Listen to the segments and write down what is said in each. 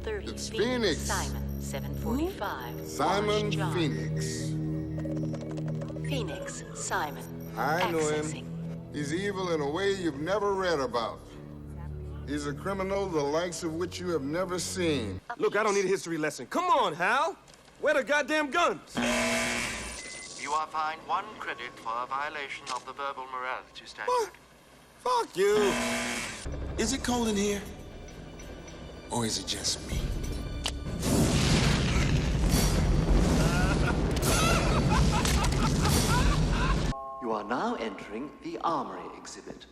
30. It's Phoenix. Simon, 745. Simon John. Phoenix. Phoenix, Simon. I know Accessing. him. He's evil in a way you've never read about. He's a criminal the likes of which you have never seen. Look, I don't need a history lesson. Come on, Hal. Where the goddamn guns? You are fined 1 credit for a violation of the verbal morality statute. What? Fuck you. Is it cold in here? Or is it just me? You are now entering the Armory exhibit.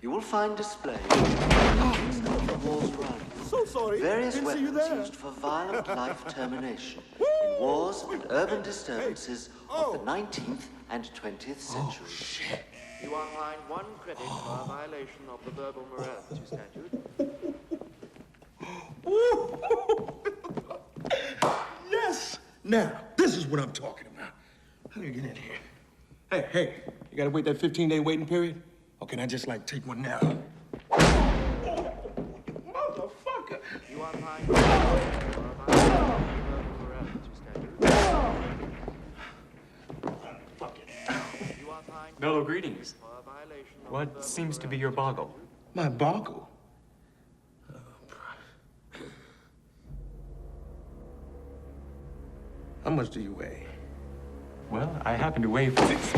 You will find displayed of the walls around you. So sorry. Various Didn't see you weapons there. used for violent life termination in wars and urban disturbances of the 19th and 20th century. Shit. You are fined 1 credit for a violation of the verbal morality statute. Yes! Now, this is what I'm talking about. How do you get in here? Hey, you gotta wait that 15-day waiting period? Or can I just, like, take one now? Oh, motherfucker! You are fined 1 credit for a violation of the verbal morality statute. Fuck it. You are fined Mellow greetings. for a violation of the What verbal seems to be morality your boggle? My boggle? How much do you weigh? Well, I happen to weigh 6.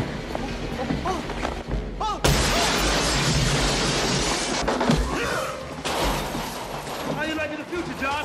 How you like in the future, John?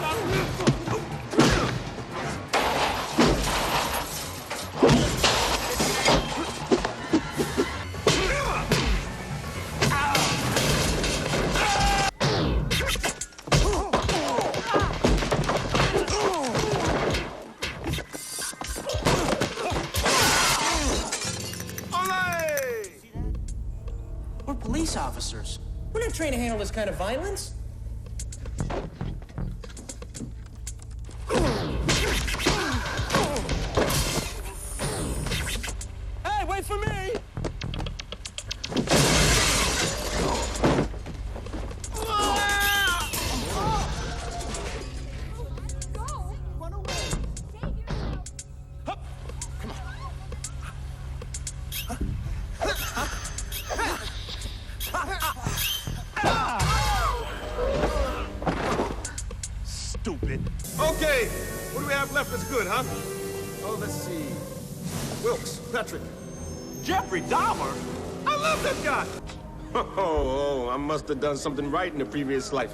We're police officers. We're not trained to handle this kind of violence. Hey, wait for me! Stupid. Okay, what do we have left that's good, huh? Oh, let's see. Wilkes, Patrick. Jeffrey Dahmer? I love that guy! Oh, I must have done something right in the previous life.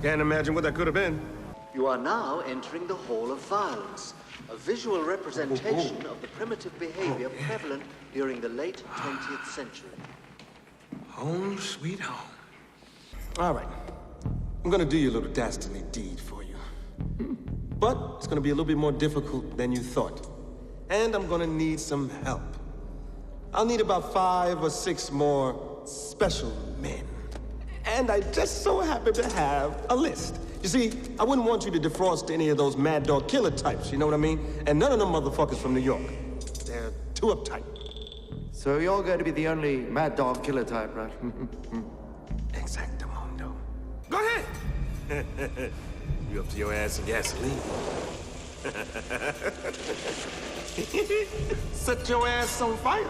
Can't imagine what that could have been. You are now entering the Hall of Violence, a visual representation of the primitive behavior prevalent during the late 20th century. Home sweet home. All right. I'm gonna do your little dastardly deed for you. But it's gonna be a little bit more difficult than you thought. And I'm gonna need some help. I'll need about 5 or 6 more special men. And I just so happen to have a list. You see, I wouldn't want you to defrost any of those mad dog killer types, you know what I mean? And none of them motherfuckers from New York. They're too uptight. So you're going to be the only mad dog killer type, right? Exactamundo. Go ahead! You up to your ass in gasoline. Set your ass on fire.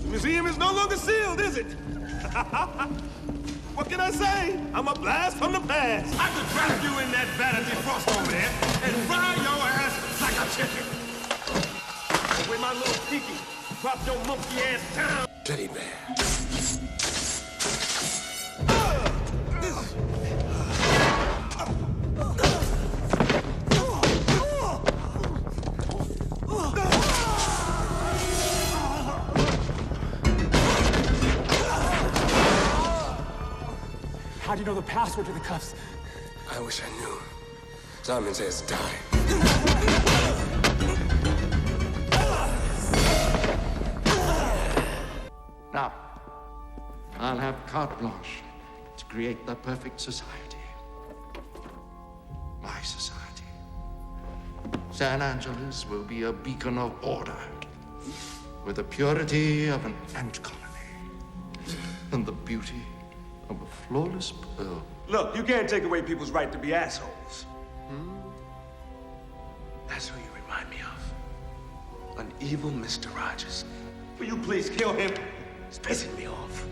The museum is no longer sealed, is it? What can I say? I'm a blast from the past. I could trap you in that vanity frost over there and fry your ass like a chicken. And with my little pinky, drop your monkey ass down. Teddy bear. How do you know the password to the cuffs? I wish I knew. Simon says die. Now, I'll have carte blanche to create the perfect society. My society. San Angeles will be a beacon of order. with the purity of an ant colony and the beauty of a flawless pearl. Look, you can't take away people's right to be assholes. That's who you remind me of. An evil Mr. Rogers. Will you please kill him? It's pissing me off.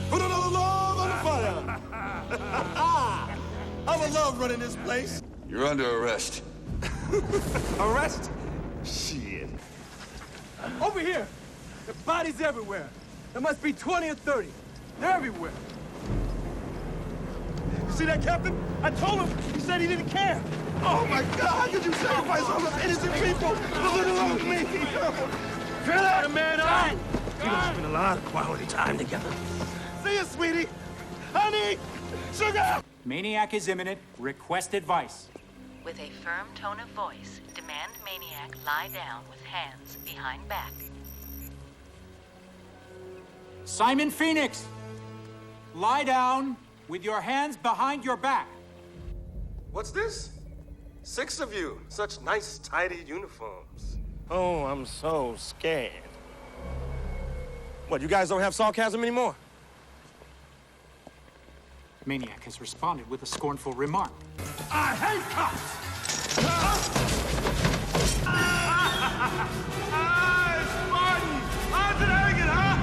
Put another log on the fire. I would love running this place. You're under arrest. Arrest? Shit. Over here! The bodies everywhere. There must be 20 or 30. They're everywhere. See that, Captain? I told him. He said he didn't care. Oh, my God. How could you sacrifice all those innocent people for little old me? Feel that, man up. We're gonna spend a lot of quality time together. See you, sweetie. Honey, sugar. Maniac is imminent. Request advice. With a firm tone of voice, demand Maniac lie down with hands behind back. Simon Phoenix! Lie down with your hands behind your back. What's this? 6 of you. Such nice, tidy uniforms. Oh, I'm so scared. What, you guys don't have sarcasm anymore? Maniac has responded with a scornful remark. I hate cops! Spartan! How's it hanging, huh?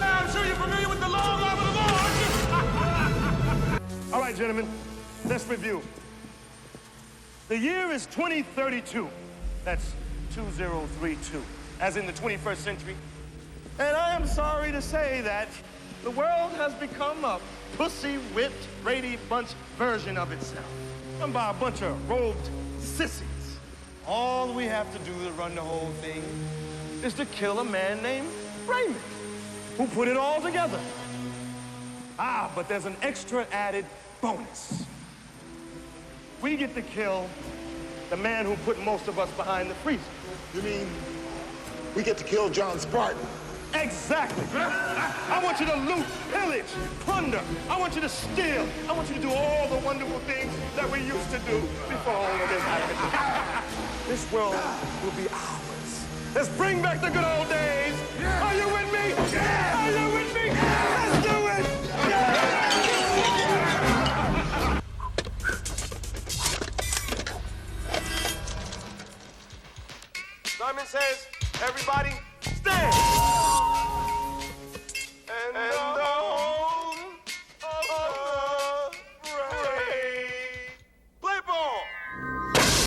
I'm sure you're familiar with the long arm of the law, aren't you? All right, gentlemen, let's review. The year is 2032. That's 2032, as in the 21st century. And I am sorry to say that the world has become a pussy-whipped Brady Bunch version of itself, run by a bunch of robed sissies. All we have to do to run the whole thing is to kill a man named Raymond, who put it all together. Ah, but there's an extra added bonus. We get to kill the man who put most of us behind the freezer. You mean we get to kill John Spartan? Exactly. I want you to loot, pillage, plunder. I want you to steal. I want you to do all the wonderful things that we used to do before all of this happened. This world will be ours. Let's bring back the good old days. Are you with me? Yeah!